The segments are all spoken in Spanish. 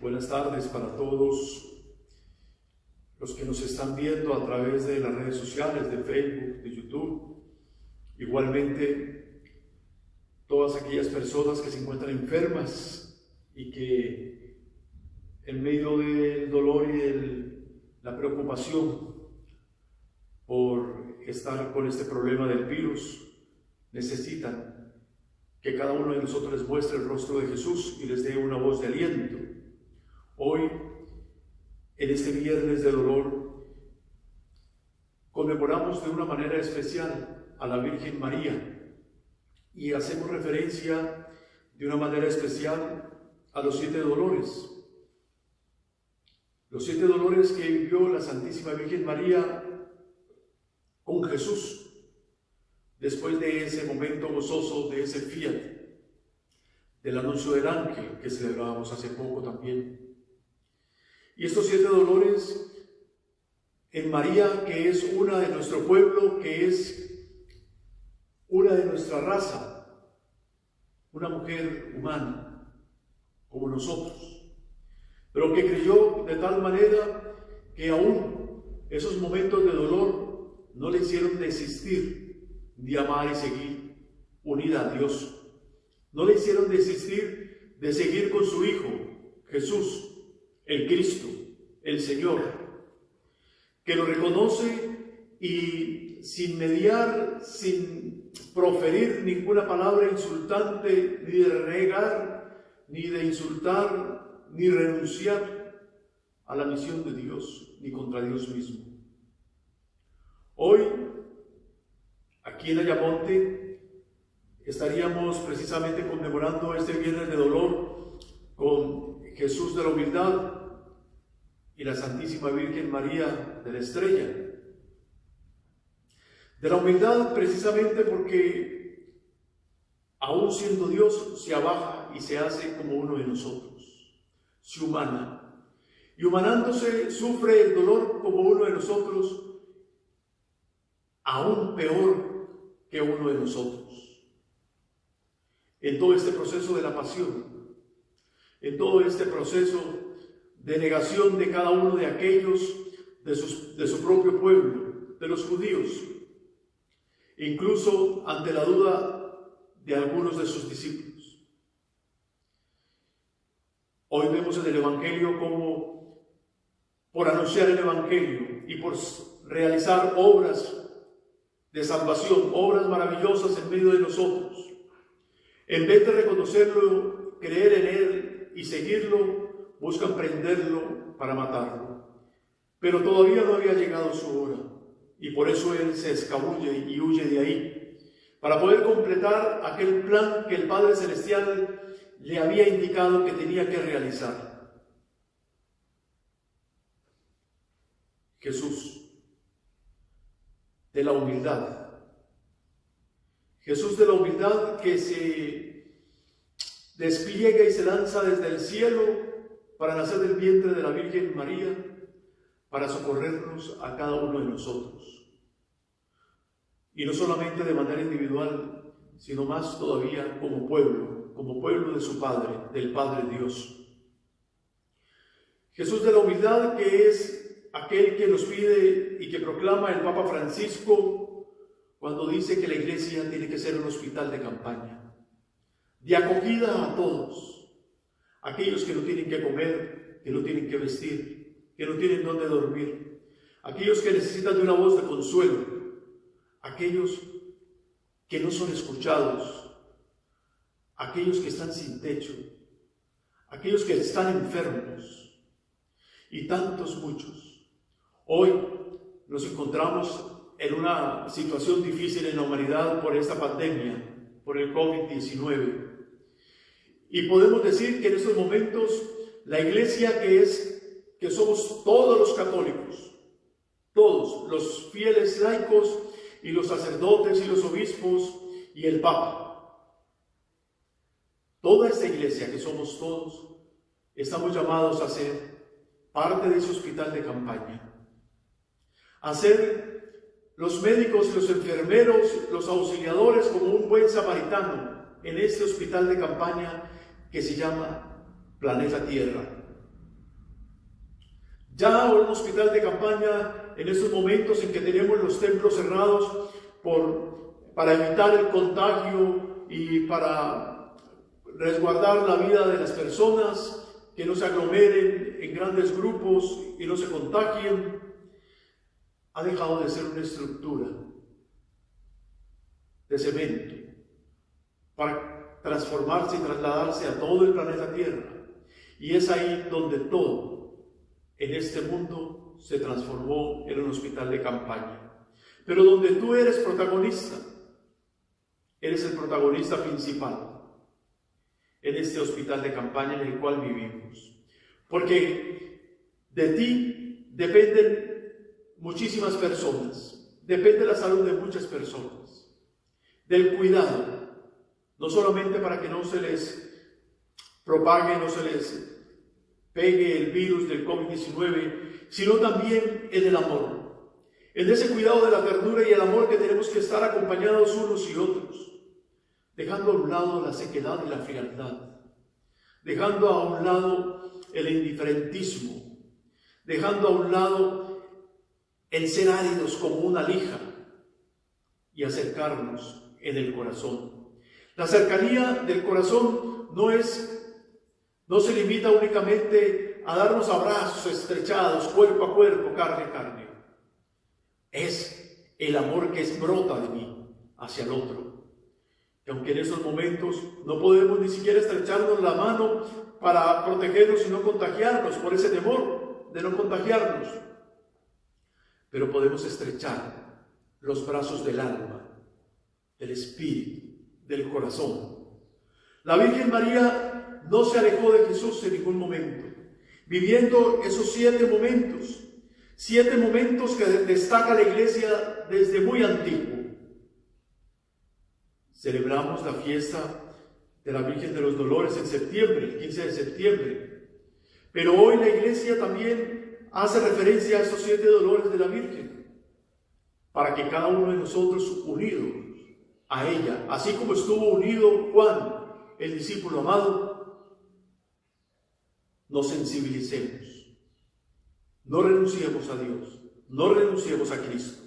Buenas tardes para todos los que nos están viendo a través de las redes sociales, de Facebook, de YouTube. Igualmente, todas aquellas personas que se encuentran enfermas y que en medio del dolor y de la preocupación por estar con este problema del virus, necesitan que cada uno de nosotros les muestre el rostro de Jesús y les dé una voz de aliento. Hoy, en este viernes de dolor, conmemoramos de una manera especial a la Virgen María y hacemos referencia de una manera especial a los 7 dolores. Los 7 dolores que vivió la Santísima Virgen María con Jesús después de ese momento gozoso, de ese fiat, del anuncio del ángel que celebrábamos hace poco también. Y estos 7 dolores en María, que es una de nuestro pueblo, que es una de nuestra raza, una mujer humana como nosotros, pero que creyó de tal manera que aún esos momentos de dolor no le hicieron desistir de amar y seguir unida a Dios. No le hicieron desistir de seguir con su Hijo, Jesús, el Cristo, el Señor, que lo reconoce y sin mediar, sin proferir ninguna palabra insultante, ni de renegar, ni de insultar, ni renunciar a la misión de Dios, ni contra Dios mismo. Hoy, aquí en Ayamonte, estaríamos precisamente conmemorando este viernes de dolor con Jesús de la Humildad y la Santísima Virgen María de la Estrella. De la humildad precisamente porque, aún siendo Dios, se abaja y se hace como uno de nosotros, se humana, y humanándose sufre el dolor como uno de nosotros, aún peor que uno de nosotros. En todo este proceso de la pasión, en todo este proceso de negación de cada uno de aquellos de su propio pueblo, de los judíos, incluso ante la duda de algunos de sus discípulos. Hoy vemos en el Evangelio cómo, por anunciar el Evangelio y por realizar obras de salvación, obras maravillosas en medio de nosotros, en vez de reconocerlo, creer en Él y seguirlo, buscan prenderlo para matarlo. Pero todavía no había llegado su hora, y por eso Él se escabulle y huye de ahí, para poder completar aquel plan que el Padre Celestial le había indicado que tenía que realizar. Jesús de la humildad. Jesús de la humildad que se despliega y se lanza desde el cielo para nacer del vientre de la Virgen María, para socorrernos a cada uno de nosotros. Y no solamente de manera individual, sino más todavía como pueblo de su Padre, del Padre Dios. Jesús de la humildad, que es aquel que nos pide y que proclama el Papa Francisco cuando dice que la Iglesia tiene que ser un hospital de campaña, de acogida a todos. Aquellos que no tienen que comer, que no tienen que vestir, que no tienen dónde dormir. Aquellos que necesitan de una voz de consuelo. Aquellos que no son escuchados. Aquellos que están sin techo. Aquellos que están enfermos. Y tantos muchos. Hoy nos encontramos en una situación difícil en la humanidad por esta pandemia, por el COVID-19. Y podemos decir que en estos momentos la Iglesia, que somos todos los católicos, todos los fieles laicos y los sacerdotes y los obispos y el Papa, toda esta Iglesia que somos todos, estamos llamados a ser parte de ese hospital de campaña, a ser los médicos y los enfermeros, los auxiliadores como un buen samaritano en este hospital de campaña que se llama planeta Tierra. Ya un hospital de campaña, en estos momentos en que tenemos los templos cerrados para evitar el contagio y para resguardar la vida de las personas, que no se aglomeren en grandes grupos y no se contagien, ha dejado de ser una estructura de cemento para transformarse y trasladarse a todo el planeta Tierra. Y es ahí donde todo en este mundo se transformó en un hospital de campaña. Pero donde tú eres protagonista, eres el protagonista principal en este hospital de campaña en el cual vivimos. Porque de ti dependen muchísimas personas, depende la salud de muchas personas, del cuidado, no solamente para que no se les propague, no se les pegue el virus del COVID-19, sino también en el amor, en ese cuidado de la ternura y el amor que tenemos que estar acompañados unos y otros, dejando a un lado la sequedad y la frialdad, dejando a un lado el indiferentismo, dejando a un lado el ser áridos como una lija y acercarnos en el corazón. La cercanía del corazón no se limita únicamente a darnos abrazos estrechados, cuerpo a cuerpo, carne a carne. Es el amor que brota de mí hacia el otro. Que aunque en estos momentos no podemos ni siquiera estrecharnos la mano para protegernos y no contagiarnos, por ese temor de no contagiarnos, pero podemos estrechar los brazos del alma, del espíritu, del corazón. La Virgen María no se alejó de Jesús en ningún momento, viviendo esos 7 momentos que destaca la Iglesia desde muy antiguo. Celebramos la fiesta de la Virgen de los Dolores en septiembre, el 15 de septiembre. Pero hoy la Iglesia también hace referencia a estos 7 dolores de la Virgen, para que cada uno de nosotros, unido a ella, así como estuvo unido Juan, el discípulo amado, nos sensibilicemos. No renunciemos a Dios, no renunciemos a Cristo,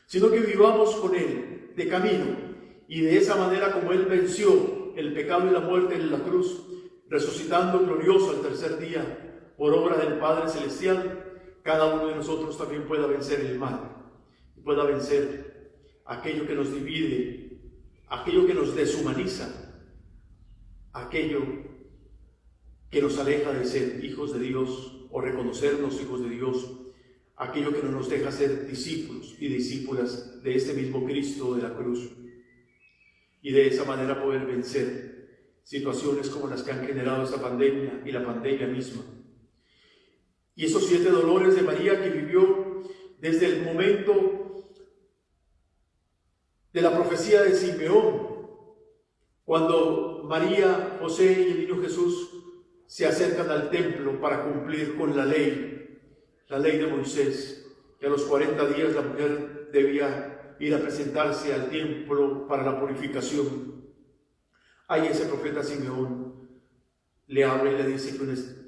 sino que vivamos con Él de camino. Y de esa manera como Él venció el pecado y la muerte en la cruz, resucitando glorioso al tercer día por obra del Padre Celestial, cada uno de nosotros también pueda vencer el mal, pueda vencer aquello que nos divide, aquello que nos deshumaniza, aquello que nos aleja de ser hijos de Dios o reconocernos hijos de Dios, aquello que no nos deja ser discípulos y discípulas de este mismo Cristo de la cruz. Y de esa manera poder vencer situaciones como las que han generado esta pandemia y la pandemia misma. Y esos 7 dolores de María que vivió desde el momento de la profecía de Simeón, cuando María, José y el niño Jesús se acercan al templo para cumplir con la ley de Moisés, que a los 40 días la mujer debía ir a presentarse al templo para la purificación. Ahí ese profeta Simeón le habla y le dice que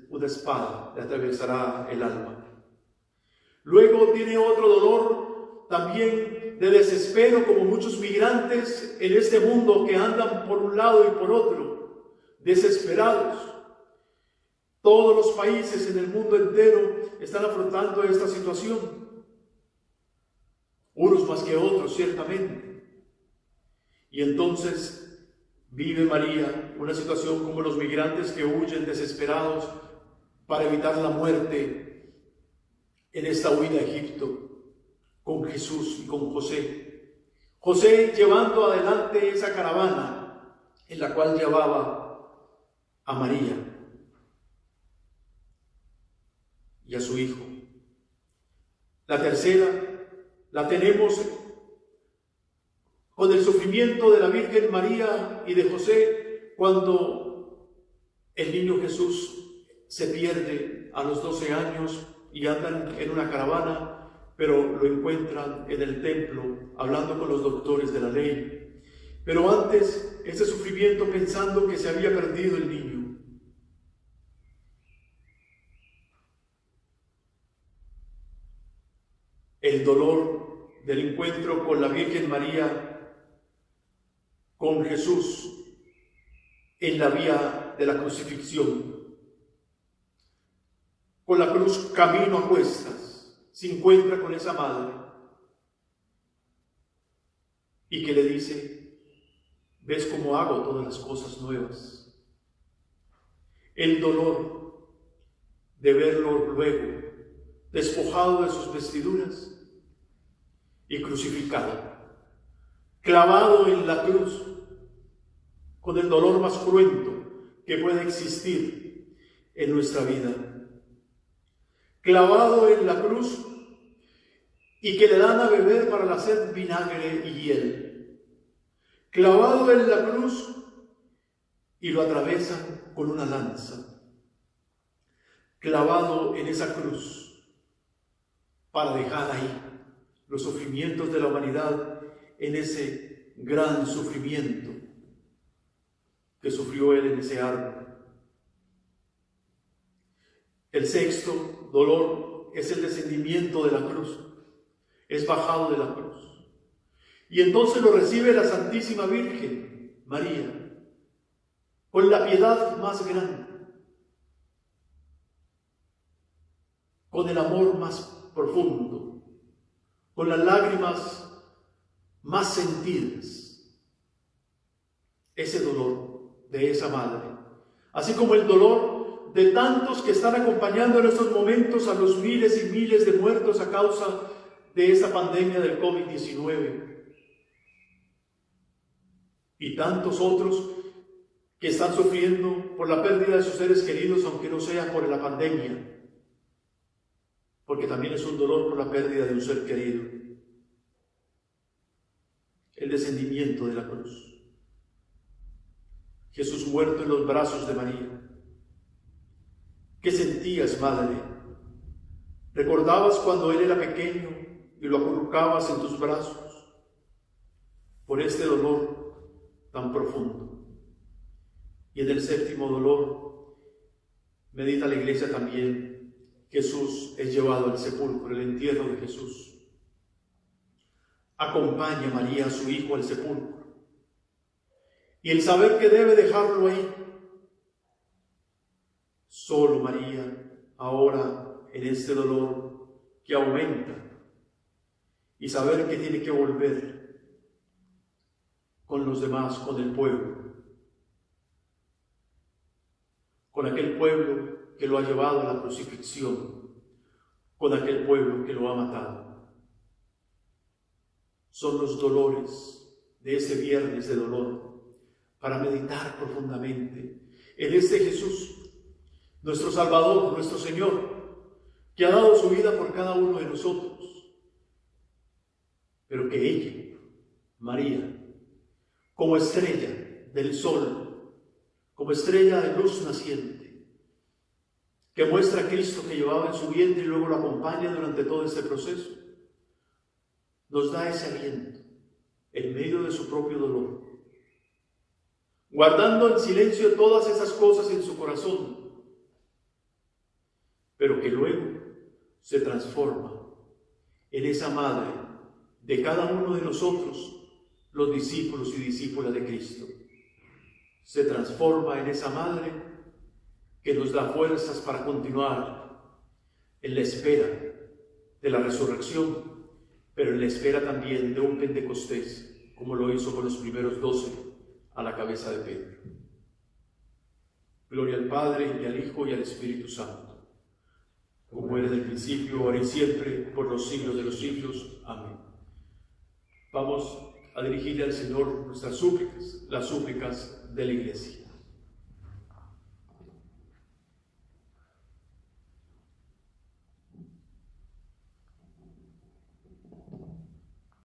una espada le atravesará el alma. Luego tiene otro dolor también de desespero, como muchos migrantes en este mundo que andan por un lado y por otro, desesperados. Todos los países en el mundo entero están afrontando esta situación. Unos más que otros, ciertamente. Y entonces vive María una situación como los migrantes que huyen desesperados para evitar la muerte en esta huida a Egipto, con Jesús y con José. José llevando adelante esa caravana en la cual llevaba a María y a su hijo. La tercera la tenemos con el sufrimiento de la Virgen María y de José, cuando el niño Jesús se pierde a los 12 años y andan en una caravana, pero lo encuentran en el templo hablando con los doctores de la ley. Pero antes, ese sufrimiento pensando que se había perdido el niño. del encuentro con la Virgen María, con Jesús en la vía de la crucifixión. Con la cruz camino a cuestas, se encuentra con esa madre y que le dice: ¿ves cómo hago todas las cosas nuevas? El dolor de verlo luego despojado de sus vestiduras y crucificado, clavado en la cruz, con el dolor más cruento que puede existir en nuestra vida. Clavado en la cruz y que le dan a beber para la sed vinagre y hiel. Clavado en la cruz y lo atravesan con una lanza. Clavado en esa cruz para dejar ahí los sufrimientos de la humanidad en ese gran sufrimiento que sufrió él en ese árbol. El sexto dolor es el descendimiento de la cruz, es bajado de la cruz. Y entonces lo recibe la Santísima Virgen María, con la piedad más grande, con el amor más profundo, con las lágrimas más sentidas, ese dolor de esa madre, así como el dolor de tantos que están acompañando en estos momentos a los miles y miles de muertos a causa de esta pandemia del COVID-19, y tantos otros que están sufriendo por la pérdida de sus seres queridos, aunque no sea por la pandemia, porque también es un dolor por la pérdida de un ser querido. El descendimiento de la cruz. Jesús muerto en los brazos de María. ¿Qué sentías, madre? ¿Recordabas cuando él era pequeño y lo acurrucabas en tus brazos? Por este dolor tan profundo. Y en el séptimo dolor, medita la Iglesia también, Jesús es llevado al sepulcro, el entierro de Jesús. Acompaña María a su hijo al sepulcro. Y el saber que debe dejarlo ahí. Solo María, ahora en este dolor que aumenta, y saber que tiene que volver con los demás, con el pueblo, con aquel pueblo que lo ha llevado a la crucifixión, con aquel pueblo que lo ha matado. Son los dolores de este viernes de dolor para meditar profundamente en este Jesús, nuestro Salvador, nuestro Señor, que ha dado su vida por cada uno de nosotros, pero que ella, María, como estrella del sol, como estrella de luz naciente, que muestra a Cristo que llevaba en su vientre y luego lo acompaña durante todo este proceso, nos da ese aliento en medio de su propio dolor, guardando en silencio todas esas cosas en su corazón, pero que luego se transforma en esa madre de cada uno de nosotros, los discípulos y discípulas de Cristo. Se transforma en esa madre que nos da fuerzas para continuar en la espera de la resurrección, pero en la espera también de un Pentecostés, como lo hizo con los primeros 12 a la cabeza de Pedro. Gloria al Padre, y al Hijo, y al Espíritu Santo, como era en el principio, ahora y siempre, por los siglos de los siglos. Amén. Vamos a dirigirle al Señor nuestras súplicas, las súplicas de la Iglesia.